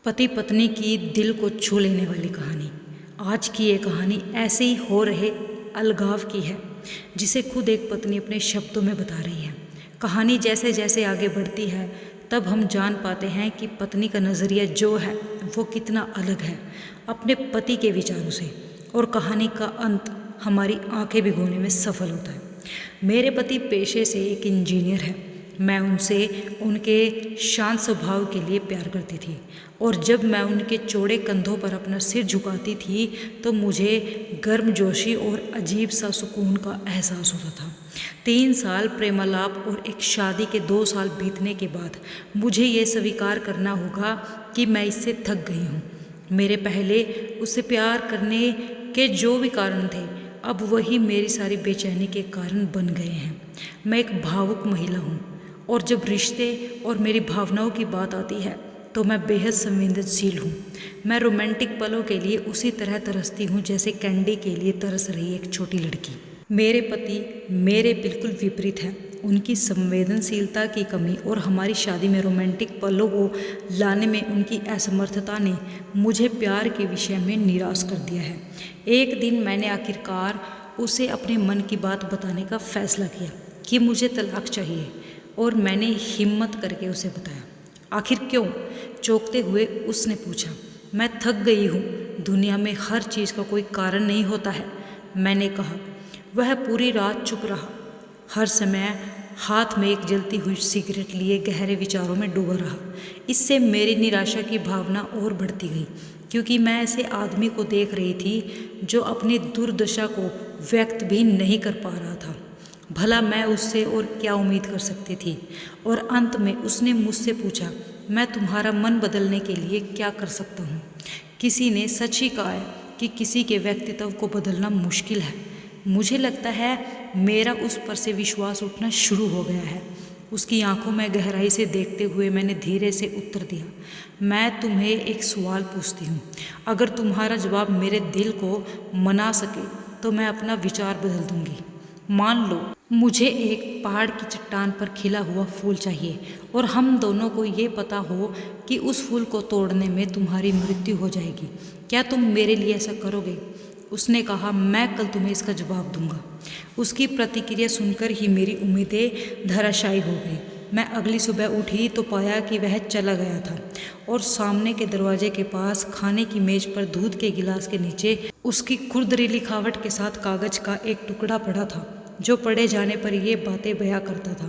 पति पत्नी की दिल को छू लेने वाली कहानी। आज की ये कहानी ऐसे ही हो रहे अलगाव की है, जिसे खुद एक पत्नी अपने शब्दों में बता रही है। कहानी जैसे जैसे आगे बढ़ती है, तब हम जान पाते हैं कि पत्नी का नज़रिया जो है वो कितना अलग है अपने पति के विचारों से, और कहानी का अंत हमारी आंखें भिगोने में सफल होता है। मेरे पति पेशे से एक इंजीनियर है। मैं उनसे उनके शांत स्वभाव के लिए प्यार करती थी, और जब मैं उनके चौड़े कंधों पर अपना सिर झुकाती थी तो मुझे गर्मजोशी और अजीब सा सुकून का एहसास होता था। 3 साल प्रेमालाप और एक शादी के 2 साल बीतने के बाद मुझे ये स्वीकार करना होगा कि मैं इससे थक गई हूँ। मेरे पहले उससे प्यार करने के जो भी कारण थे, अब वही मेरी सारी बेचैनी के कारण बन गए हैं। मैं एक भावुक महिला हूँ, और जब रिश्ते और मेरी भावनाओं की बात आती है तो मैं बेहद संवेदनशील हूँ। मैं रोमांटिक पलों के लिए उसी तरह तरसती हूँ जैसे कैंडी के लिए तरस रही एक छोटी लड़की। मेरे पति मेरे बिल्कुल विपरीत हैं। उनकी संवेदनशीलता की कमी और हमारी शादी में रोमांटिक पलों को लाने में उनकी असमर्थता ने मुझे प्यार के विषय में निराश कर दिया है। एक दिन मैंने आखिरकार उसे अपने मन की बात बताने का फैसला किया कि मुझे तलाक चाहिए, और मैंने हिम्मत करके उसे बताया। आखिर क्यों? चौंकते हुए उसने पूछा। मैं थक गई हूँ, दुनिया में हर चीज़ का कोई कारण नहीं होता है, मैंने कहा। वह पूरी रात चुप रहा, हर समय हाथ में एक जलती हुई सिगरेट लिए गहरे विचारों में डूबा रहा। इससे मेरी निराशा की भावना और बढ़ती गई, क्योंकि मैं ऐसे आदमी को देख रही थी जो अपनी दुर्दशा को व्यक्त भी नहीं कर पा रहा था। भला मैं उससे और क्या उम्मीद कर सकती थी? और अंत में उसने मुझसे पूछा, मैं तुम्हारा मन बदलने के लिए क्या कर सकता हूँ? किसी ने सच ही कहा है कि किसी के व्यक्तित्व को बदलना मुश्किल है। मुझे लगता है मेरा उस पर से विश्वास उठना शुरू हो गया है। उसकी आंखों में गहराई से देखते हुए मैंने धीरे से उत्तर दिया, मैं तुम्हें एक सवाल पूछती हूँ। अगर तुम्हारा जवाब मेरे दिल को मना सके तो मैं अपना विचार बदल दूँगी। मान लो मुझे एक पहाड़ की चट्टान पर खिला हुआ फूल चाहिए, और हम दोनों को ये पता हो कि उस फूल को तोड़ने में तुम्हारी मृत्यु हो जाएगी। क्या तुम मेरे लिए ऐसा करोगे? उसने कहा, मैं कल तुम्हें इसका जवाब दूंगा। उसकी प्रतिक्रिया सुनकर ही मेरी उम्मीदें धराशायी हो गई। मैं अगली सुबह उठी तो पाया कि वह चला गया था, और सामने के दरवाजे के पास खाने की मेज पर दूध के गिलास के नीचे उसकी खुरदरी लिखावट के साथ कागज का एक टुकड़ा पड़ा था, जो पढ़े जाने पर ये बातें बयां करता था।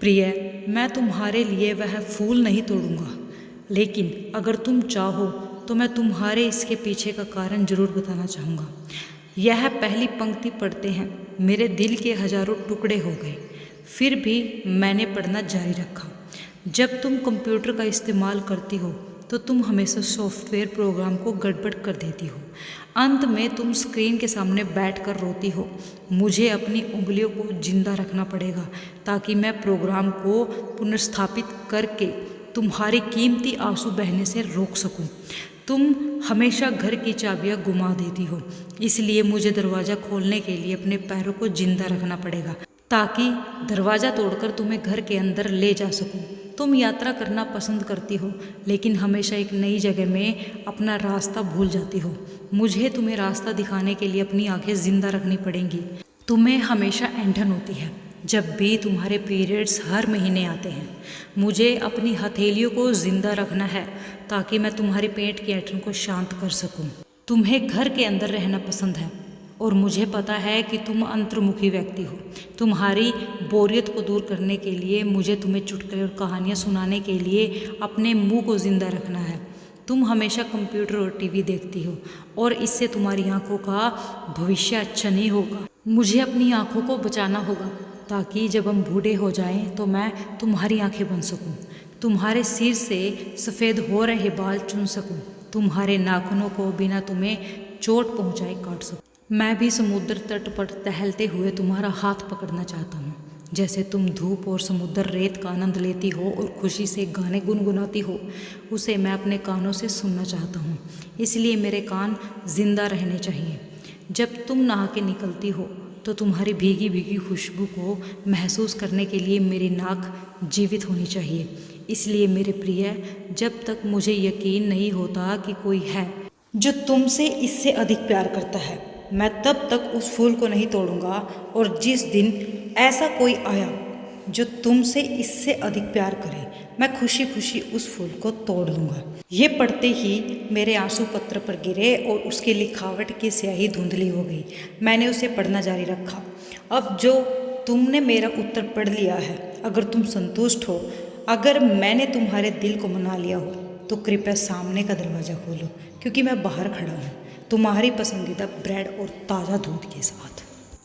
प्रिय, मैं तुम्हारे लिए वह फूल नहीं तोड़ूंगा, लेकिन अगर तुम चाहो तो मैं तुम्हारे इसके पीछे का कारण जरूर बताना चाहूँगा। यह पहली पंक्ति पढ़ते हैं मेरे दिल के हजारों टुकड़े हो गए। फिर भी मैंने पढ़ना जारी रखा। जब तुम कंप्यूटर का इस्तेमाल करती हो तो तुम हमेशा सॉफ्टवेयर प्रोग्राम को गड़बड़ कर देती हो। अंत में तुम स्क्रीन के सामने बैठकर रोती हो। मुझे अपनी उंगलियों को जिंदा रखना पड़ेगा ताकि मैं प्रोग्राम को पुनर्स्थापित करके तुम्हारे कीमती आंसू बहने से रोक सकूं। तुम हमेशा घर की चाबियां गुमा देती हो, इसलिए मुझे दरवाज़ा खोलने के लिए अपने पैरों को जिंदा रखना पड़ेगा ताकि दरवाज़ा तोड़कर तुम्हें घर के अंदर ले जा सकूं। तुम यात्रा करना पसंद करती हो, लेकिन हमेशा एक नई जगह में अपना रास्ता भूल जाती हो। मुझे तुम्हें रास्ता दिखाने के लिए अपनी आंखें जिंदा रखनी पड़ेंगी। तुम्हें हमेशा ऐंठन होती है जब भी तुम्हारे पीरियड्स हर महीने आते हैं। मुझे अपनी हथेलियों को जिंदा रखना है ताकि मैं तुम्हारे पेट की ऐंठन को शांत कर सकूं। तुम्हें घर के अंदर रहना पसंद है, और मुझे पता है कि तुम अंतर्मुखी व्यक्ति हो। तुम्हारी बोरियत को दूर करने के लिए मुझे तुम्हें चुटकुले और कहानियाँ सुनाने के लिए अपने मुंह को जिंदा रखना है। तुम हमेशा कंप्यूटर और टीवी देखती हो, और इससे तुम्हारी आंखों का भविष्य अच्छा नहीं होगा। मुझे अपनी आंखों को बचाना होगा ताकि जब हम बूढ़े हो जाएं तो मैं तुम्हारी आंखें बन सकूं, तुम्हारे सिर से सफ़ेद हो रहे बाल चुन सकूं, तुम्हारे नाखूनों को बिना तुम्हें चोट पहुंचाए काट सकूं। मैं भी समुद्र तट पर टहलते हुए तुम्हारा हाथ पकड़ना चाहता हूँ। जैसे तुम धूप और समुद्र रेत का आनंद लेती हो और खुशी से गाने गुनगुनाती हो, उसे मैं अपने कानों से सुनना चाहता हूँ। इसलिए मेरे कान जिंदा रहने चाहिए। जब तुम नहा के निकलती हो तो तुम्हारी भीगी भीगी खुशबू को महसूस करने के लिए मेरी नाक जीवित होनी चाहिए। इसलिए मेरे प्रिय, जब तक मुझे यकीन नहीं होता कि कोई है जो तुमसे इससे अधिक प्यार करता है, मैं तब तक उस फूल को नहीं तोड़ूंगा। और जिस दिन ऐसा कोई आया जो तुमसे इससे अधिक प्यार करे, मैं खुशी खुशी उस फूल को तोड़ लूँगा। ये पढ़ते ही मेरे आंसू पत्र पर गिरे और उसकी लिखावट की स्याही धुंधली हो गई। मैंने उसे पढ़ना जारी रखा। अब जो तुमने मेरा उत्तर पढ़ लिया है, अगर तुम संतुष्ट हो, अगर मैंने तुम्हारे दिल को मना लिया हो, तो कृपया सामने का दरवाज़ा खोलो, क्योंकि मैं बाहर खड़ा हूँ तुम्हारी पसंदीदा ब्रेड और ताज़ा दूध के साथ।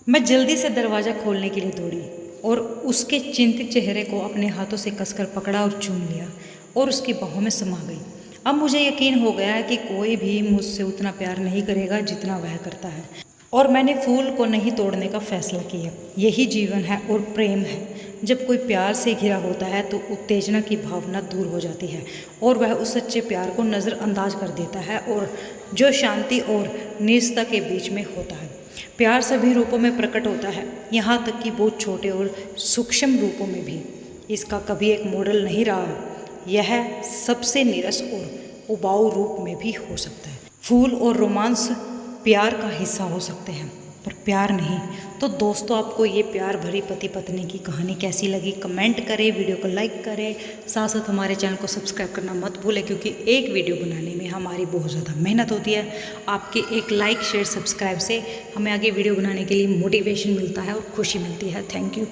मैं जल्दी से दरवाज़ा खोलने के लिए दौड़ी और उसके चिंतित चेहरे को अपने हाथों से कसकर पकड़ा और चूम लिया और उसकी बाहों में समा गई। अब मुझे यकीन हो गया है कि कोई भी मुझसे उतना प्यार नहीं करेगा जितना वह करता है, और मैंने फूल को नहीं तोड़ने का फैसला किया। यही जीवन है और प्रेम है। जब कोई प्यार से घिरा होता है तो उत्तेजना की भावना दूर हो जाती है और वह उस सच्चे प्यार को नज़रअंदाज कर देता है, और जो शांति और निरसता के बीच में होता है। प्यार सभी रूपों में प्रकट होता है, यहाँ तक कि बहुत छोटे और सूक्ष्म रूपों में भी। इसका कभी एक मॉडल नहीं रहा। यह सबसे नीरस और उबाऊ रूप में भी हो सकता है। फूल और रोमांस प्यार का हिस्सा हो सकते हैं, पर प्यार नहीं। तो दोस्तों, आपको ये प्यार भरी पति पत्नी की कहानी कैसी लगी? कमेंट करें, वीडियो को लाइक करें, साथ साथ हमारे चैनल को सब्सक्राइब करना मत भूलें, क्योंकि एक वीडियो बनाने में हमारी बहुत ज़्यादा मेहनत होती है। आपके एक लाइक शेयर सब्सक्राइब से हमें आगे वीडियो बनाने के लिए मोटिवेशन मिलता है और खुशी मिलती है। Thank you.